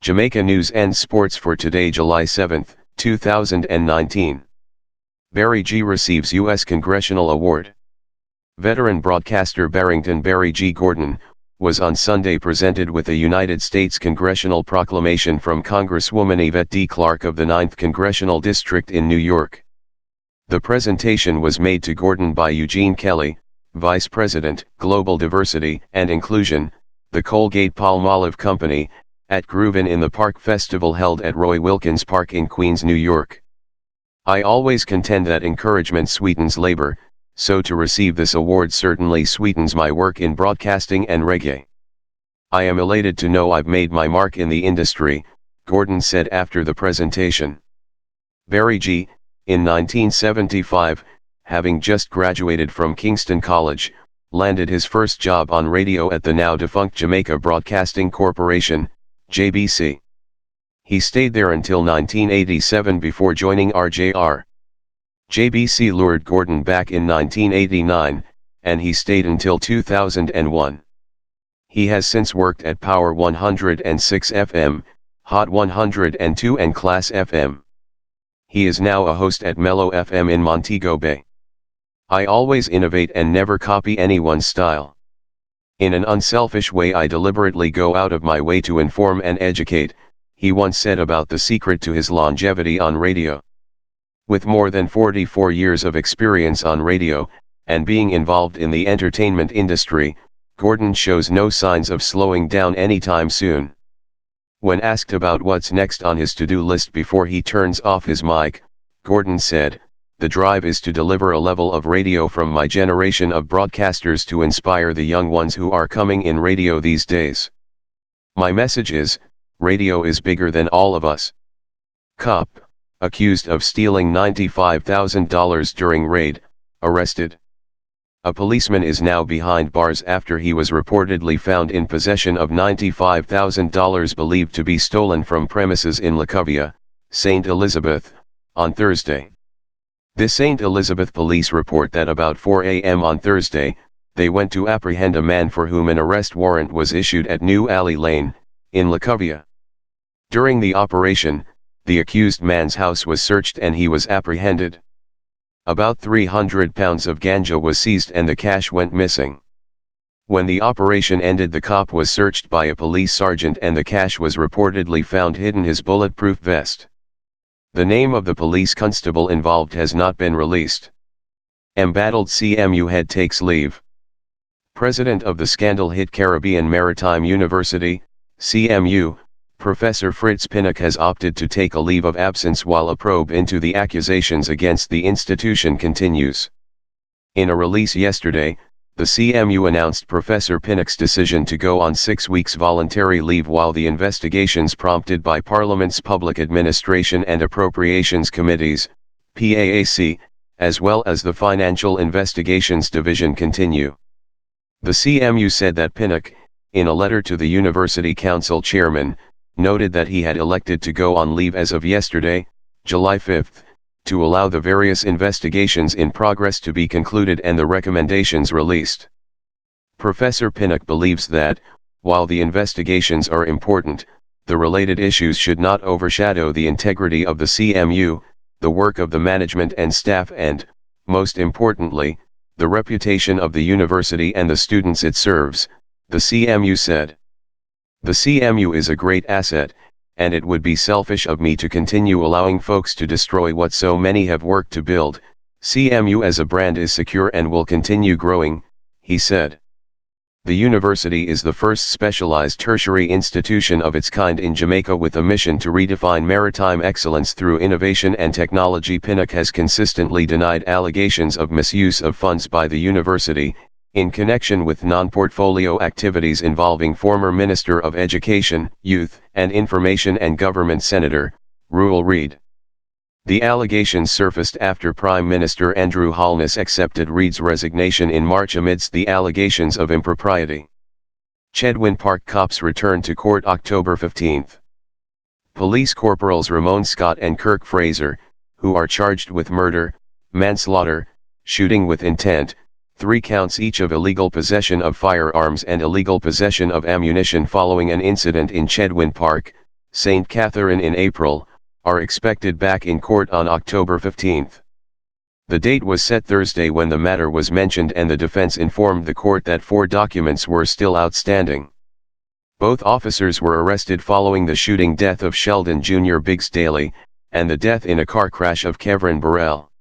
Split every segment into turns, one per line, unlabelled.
Jamaica News and Sports for today, July 7, 2019. Barry G. receives U.S. Congressional Award. Veteran broadcaster Barrington Barry G. Gordon was on Sunday presented with a United States Congressional Proclamation from Congresswoman Yvette D. Clarke of the 9th Congressional District in New York. The presentation was made to Gordon by Eugene Kelly, Vice President, Global Diversity and Inclusion, the Colgate-Palmolive Company, at Groovin' in the Park Festival held at Roy Wilkins Park in Queens, New York. I always contend that encouragement sweetens labor, so to receive this award certainly sweetens my work in broadcasting and reggae. I am elated to know I've made my mark in the industry, Gordon said after the presentation. Barry G., in 1975, having just graduated from Kingston College, landed his first job on radio at the now-defunct Jamaica Broadcasting Corporation, JBC. He stayed there until 1987 before joining RJR. JBC lured Gordon back in 1989, and he stayed until 2001. He has since worked at Power 106 FM, Hot 102 and Class FM. He is now a host at Mellow FM in Montego Bay. I always innovate and never copy anyone's style. In an unselfish way I deliberately go out of my way to inform and educate, he once said about the secret to his longevity on radio. With more than 44 years of experience on radio, and being involved in the entertainment industry, Gordon shows no signs of slowing down anytime soon. When asked about what's next on his to-do list before he turns off his mic, Gordon said, "The drive is to deliver a level of radio from my generation of broadcasters to inspire the young ones who are coming in radio these days. My message is, radio is bigger than all of us." Cop, accused of stealing $95,000 during raid, arrested. A policeman is now behind bars after he was reportedly found in possession of $95,000 believed to be stolen from premises in Lacovia, St. Elizabeth, on Thursday. The St. Elizabeth police report that about 4 a.m. on Thursday, they went to apprehend a man for whom an arrest warrant was issued at New Alley Lane, in Lacovia. During the operation, the accused man's house was searched and he was apprehended. About 300 pounds of ganja was seized and the cash went missing. When the operation ended, the cop was searched by a police sergeant and the cash was reportedly found hidden in his bulletproof vest. The name of the police constable involved has not been released. Embattled CMU head takes leave. President of the scandal-hit Caribbean Maritime University, CMU, Professor Fritz Pinnock has opted to take a leave of absence while a probe into the accusations against the institution continues. In a release yesterday, the CMU announced Professor Pinnock's decision to go on 6 weeks voluntary leave while the investigations prompted by Parliament's Public Administration and Appropriations Committees, PAAC, as well as the Financial Investigations Division continue. The CMU said that Pinnock, in a letter to the University Council chairman, noted that he had elected to go on leave as of yesterday, July 5, to allow the various investigations in progress to be concluded and the recommendations released. Professor Pinnock believes that, while the investigations are important, the related issues should not overshadow the integrity of the CMU, the work of the management and staff and, most importantly, the reputation of the university and the students it serves, the CMU said. The CMU is a great asset, and it would be selfish of me to continue allowing folks to destroy what so many have worked to build. CMU as a brand is secure and will continue growing, he said. The university is the first specialized tertiary institution of its kind in Jamaica with a mission to redefine maritime excellence through innovation and technology. Pinnock has consistently denied allegations of misuse of funds by the university, in connection with non-portfolio activities involving former Minister of Education, Youth, and Information and Government Senator, Ruel Reid. The allegations surfaced after Prime Minister Andrew Holness accepted Reid's resignation in March amidst the allegations of impropriety. Chedwin Park cops returned to court October 15. Police Corporals Ramon Scott and Kirk Fraser, who are charged with murder, manslaughter, shooting with intent, 3 counts each of illegal possession of firearms and illegal possession of ammunition following an incident in Chedwin Park, St. Catherine in April, are expected back in court on October 15. The date was set Thursday when the matter was mentioned, and the defense informed the court that 4 documents were still outstanding. Both officers were arrested following the shooting death of Sheldon Jr. Biggs Daly, and the death in a car crash of Kevin Burrell.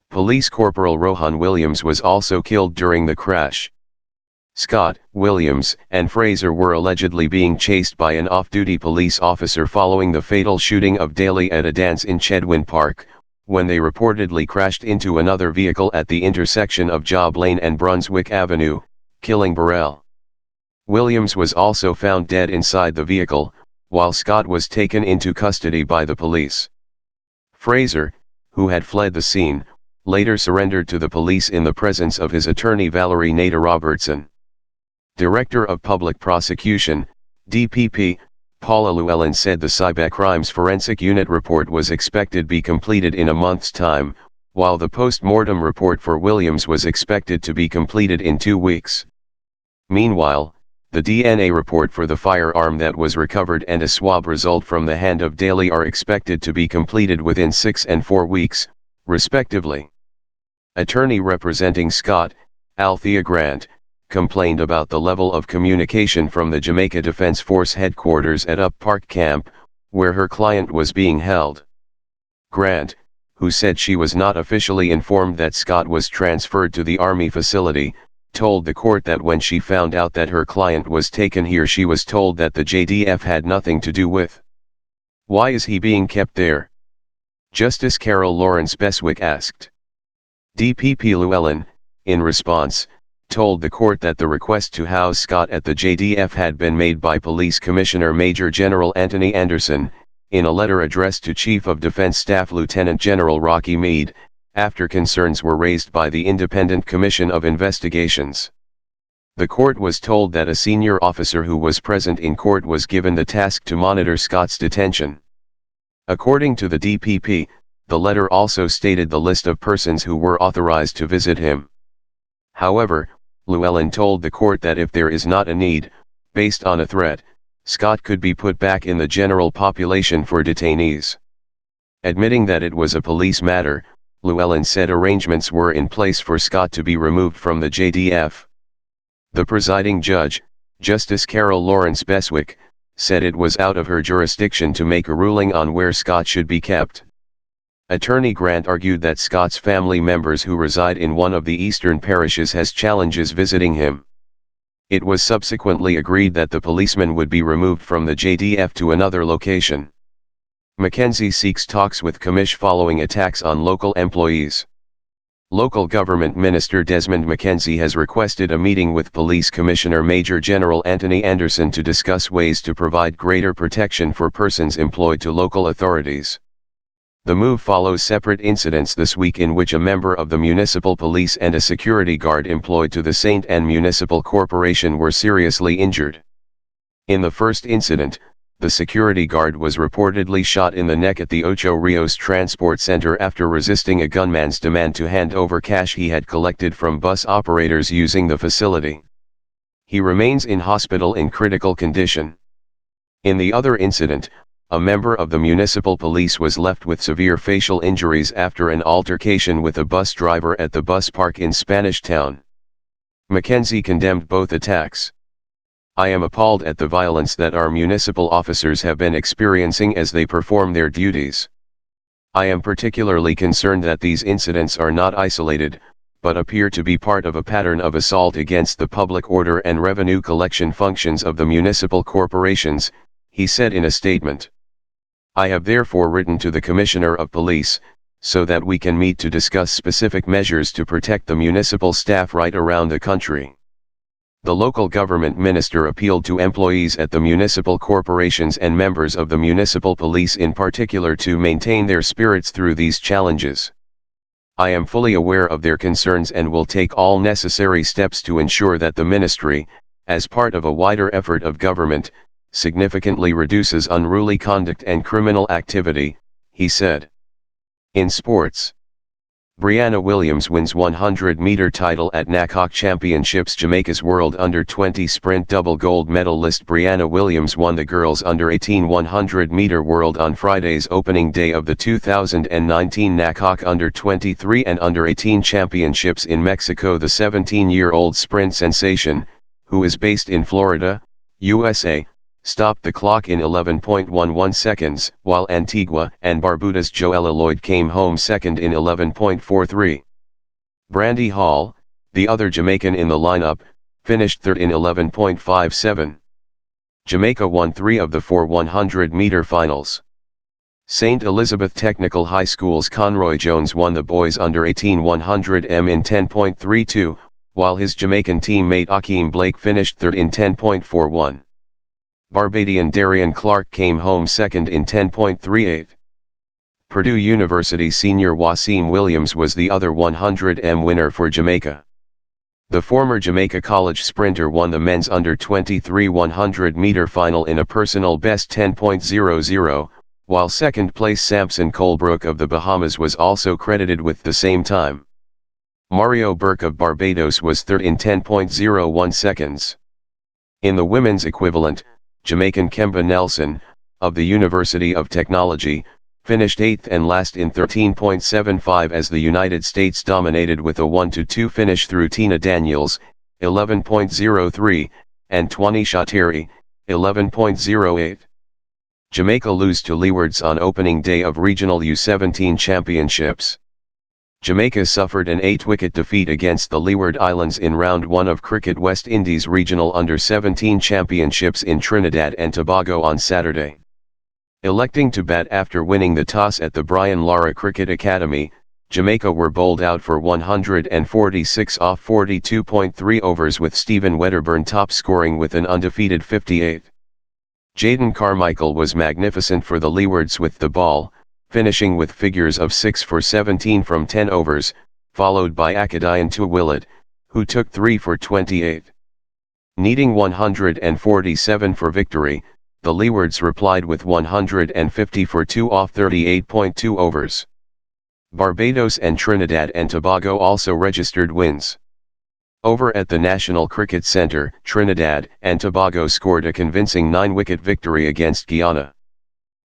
Police Corporal Rohan Williams was also killed during the crash. Scott, Williams, and Fraser were allegedly being chased by an off-duty police officer following the fatal shooting of Daly at a dance in Chedwin Park, when they reportedly crashed into another vehicle at the intersection of Job Lane and Brunswick Avenue, killing Burrell. Williams was also found dead inside the vehicle, while Scott was taken into custody by the police. Fraser, who had fled the scene, later surrendered to the police in the presence of his attorney Valerie Nader Robertson. Director of Public Prosecution, DPP, Paula Llewellyn said the Cybercrimes Forensic Unit report was expected to be completed in a month's time, while the post-mortem report for Williams was expected to be completed in 2 weeks. Meanwhile, the DNA report for the firearm that was recovered and a swab result from the hand of Daly are expected to be completed within 6 and 4 weeks, respectively. Attorney representing Scott, Althea Grant, complained about the level of communication from the Jamaica Defense Force headquarters at Up Park Camp, where her client was being held. Grant, who said she was not officially informed that Scott was transferred to the Army facility, told the court that when she found out that her client was taken here, she was told that the JDF had nothing to do with. "Why is he being kept there?" Justice Carol Lawrence Beswick asked. DPP Llewellyn, in response, told the court that the request to house Scott at the JDF had been made by Police Commissioner Major General Anthony Anderson, in a letter addressed to Chief of Defense Staff Lieutenant General Rocky Meade, after concerns were raised by the Independent Commission of Investigations. The court was told that a senior officer who was present in court was given the task to monitor Scott's detention. According to the DPP, the letter also stated the list of persons who were authorized to visit him. However, Llewellyn told the court that if there is not a need, based on a threat, Scott could be put back in the general population for detainees. Admitting that it was a police matter, Llewellyn said arrangements were in place for Scott to be removed from the JDF. The presiding judge, Justice Carol Lawrence Beswick, said it was out of her jurisdiction to make a ruling on where Scott should be kept. Attorney Grant argued that Scott's family members who reside in one of the eastern parishes has challenges visiting him. It was subsequently agreed that the policeman would be removed from the JDF to another location. Mackenzie seeks talks with Commish following attacks on local employees. Local Government Minister Desmond Mackenzie has requested a meeting with Police Commissioner Major General Anthony Anderson to discuss ways to provide greater protection for persons employed to local authorities. The move follows separate incidents this week in which a member of the municipal police and a security guard employed to the St. Anne Municipal Corporation were seriously injured. In the first incident, the security guard was reportedly shot in the neck at the Ocho Rios Transport Center after resisting a gunman's demand to hand over cash he had collected from bus operators using the facility. He remains in hospital in critical condition. In the other incident, a member of the municipal police was left with severe facial injuries after an altercation with a bus driver at the bus park in Spanish Town. Mackenzie condemned both attacks. "I am appalled at the violence that our municipal officers have been experiencing as they perform their duties. I am particularly concerned that these incidents are not isolated, but appear to be part of a pattern of assault against the public order and revenue collection functions of the municipal corporations," he said in a statement. "I have therefore written to the Commissioner of Police, so that we can meet to discuss specific measures to protect the municipal staff right around the country." The local government minister appealed to employees at the municipal corporations and members of the municipal police in particular to maintain their spirits through these challenges. "I am fully aware of their concerns and will take all necessary steps to ensure that the ministry, as part of a wider effort of government, significantly reduces unruly conduct and criminal activity," he said. In sports, Brianna Williams wins 100-meter title at NACOC Championships. Jamaica's World Under-20 Sprint double gold medalist Brianna Williams won the girls Under-18 100-meter world on Friday's opening day of the 2019 NACOC Under-23 and Under-18 Championships in Mexico. The 17-year-old sprint sensation, who is based in Florida, USA, stopped the clock in 11.11 seconds, while Antigua and Barbuda's Joella Lloyd came home second in 11.43. Brandy Hall, the other Jamaican in the lineup, finished third in 11.57. Jamaica won 3 of the 4 100-meter finals. St. Elizabeth Technical High School's Conroy Jones won the boys Under-18 100m in 10.32, while his Jamaican teammate Akeem Blake finished third in 10.41. Barbadian Darian Clark came home second in 10.38. Purdue University senior Wasim Williams was the other 100m winner for Jamaica. The former Jamaica College sprinter won the men's Under-23 100-meter final in a personal best 10.00, while second-place Samson Colebrook of the Bahamas was also credited with the same time. Mario Burke of Barbados was third in 10.01 seconds. In the women's equivalent, Jamaican Kemba Nelson, of the University of Technology, finished 8th and last in 13.75 as the United States dominated with a 1-2 finish through Tina Daniels, 11.03, and Twani Shatiri, 11.08. Jamaica lose to Leewards on opening day of Regional U17 Championships. Jamaica suffered an 8-wicket defeat against the Leeward Islands in Round 1 of Cricket West Indies Regional Under-17 Championships in Trinidad and Tobago on Saturday. Electing to bat after winning the toss at the Brian Lara Cricket Academy, Jamaica were bowled out for 146 off 42.3 overs with Stephen Wedderburn top scoring with an undefeated 58. Jaden Carmichael was magnificent for the Leewards with the ball, finishing with figures of 6 for 17 from 10 overs, followed by Akadian Tuwillet, who took 3 for 28. Needing 147 for victory, the Leewards replied with 150 for 2 off 38.2 overs. Barbados and Trinidad and Tobago also registered wins. Over at the National Cricket Centre, Trinidad and Tobago scored a convincing 9-wicket victory against Guyana.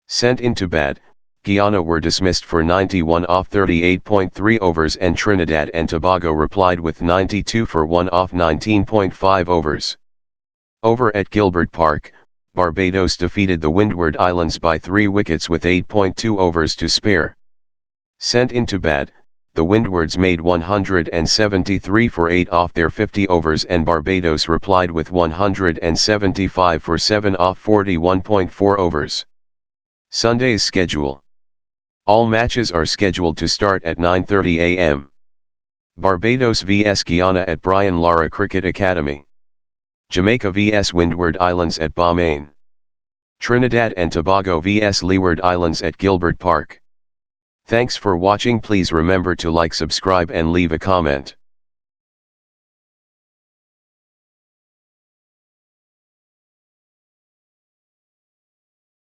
Sent into bat, Guyana were dismissed for 91 off 38.3 overs and Trinidad and Tobago replied with 92 for 1 off 19.5 overs. Over at Gilbert Park, Barbados defeated the Windward Islands by 3 wickets with 8.2 overs to spare. Sent into bat, the Windwards made 173 for 8 off their 50 overs and Barbados replied with 175 for 7 off 41.4 overs. Sunday's schedule. All matches are scheduled to start at 9:30 a.m. Barbados vs Guyana at Brian Lara Cricket Academy. Jamaica vs Windward Islands at Balmain. Trinidad and Tobago vs Leeward Islands at Gilbert Park. Thanks for watching. Please remember to like, subscribe and leave a comment.